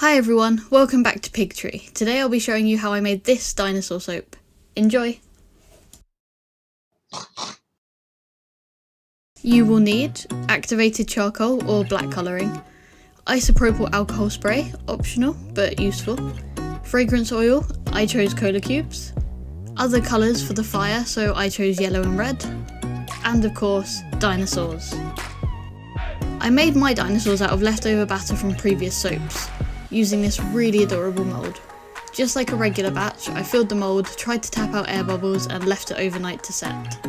Hi everyone, welcome back to Pigtree. Today I'll be showing you how I made this dinosaur soap. Enjoy! You will need activated charcoal or black colouring, isopropyl alcohol spray, optional but useful, fragrance oil, I chose cola cubes, other colours for the fire so I chose yellow and red, and of course, dinosaurs. I made my dinosaurs out of leftover batter from previous soaps, using this really adorable mould. Just like a regular batch, I filled the mould, tried to tap out air bubbles and left it overnight to set.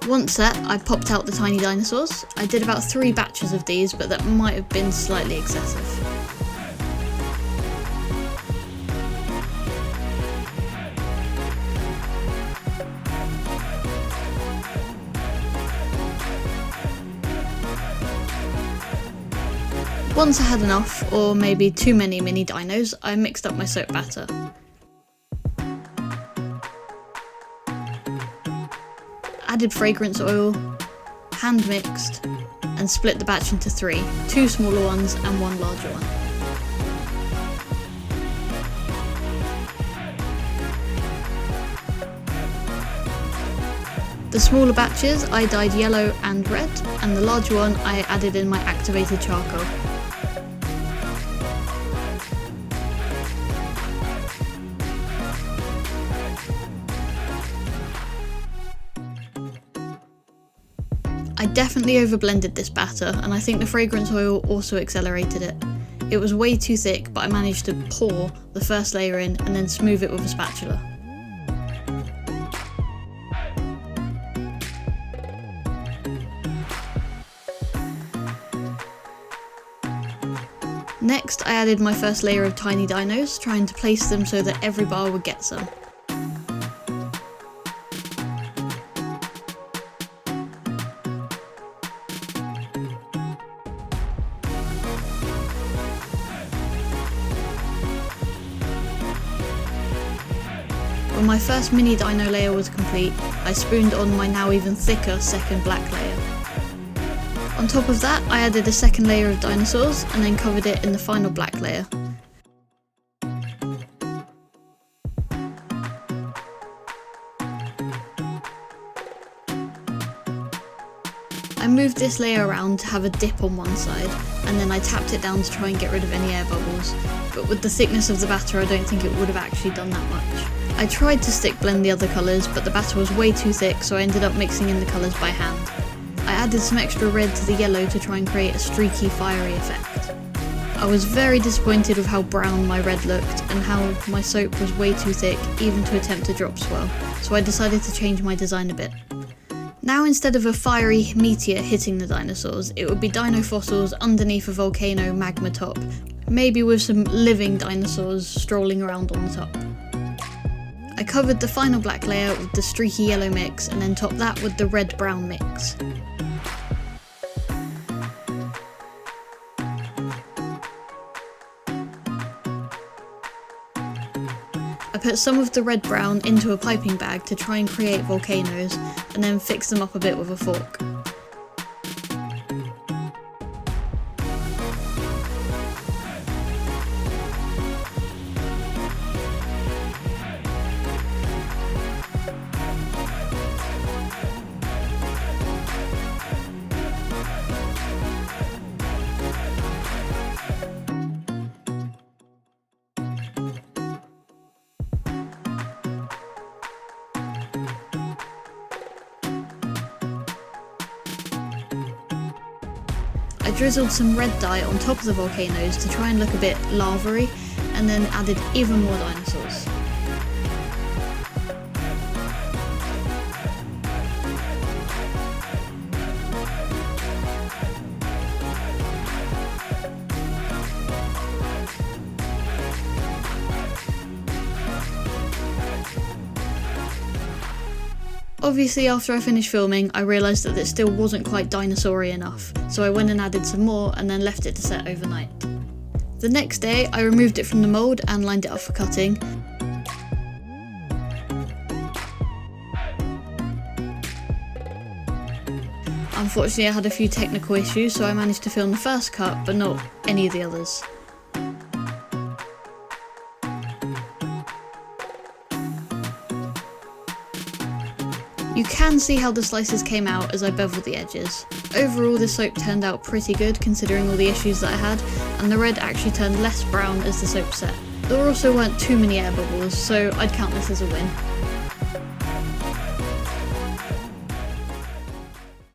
Once set, I popped out the tiny dinosaurs. I did about 3 batches of these, but that might have been slightly excessive. Once I had enough, or maybe too many mini dinos, I mixed up my soap batter. Added fragrance oil, hand mixed, and split the batch into 3, 2 smaller ones and 1 larger one. The smaller batches I dyed yellow and red, and the larger one I added in my activated charcoal. I definitely overblended this batter, and I think the fragrance oil also accelerated it. It was way too thick, but I managed to pour the first layer in and then smooth it with a spatula. Next, I added my first layer of tiny dinos, trying to place them so that every bar would get some. When my first mini dino layer was complete, I spooned on my now even thicker second black layer. On top of that, I added a second layer of dinosaurs and then covered it in the final black layer. I moved this layer around to have a dip on one side, and then I tapped it down to try and get rid of any air bubbles, but with the thickness of the batter I don't think it would have actually done that much. I tried to stick blend the other colours, but the batter was way too thick, so I ended up mixing in the colours by hand. I added some extra red to the yellow to try and create a streaky, fiery effect. I was very disappointed with how brown my red looked and how my soap was way too thick even to attempt a drop swirl, so I decided to change my design a bit. Now instead of a fiery meteor hitting the dinosaurs, it would be dino fossils underneath a volcano magma top, maybe with some living dinosaurs strolling around on the top. I covered the final black layer with the streaky yellow mix and then topped that with the red-brown mix. I put some of the red-brown into a piping bag to try and create volcanoes, and then fix them up a bit with a fork. I drizzled some red dye on top of the volcanoes to try and look a bit lava-y, and then added even more dinosaurs. Obviously, after I finished filming, I realised that it still wasn't quite dinosaur-y enough, so I went and added some more and then left it to set overnight. The next day, I removed it from the mould and lined it up for cutting. Unfortunately I had a few technical issues, so I managed to film the first cut but not any of the others. You can see how the slices came out as I beveled the edges. Overall this soap turned out pretty good considering all the issues that I had, and the red actually turned less brown as the soap set. There also weren't too many air bubbles, so I'd count this as a win.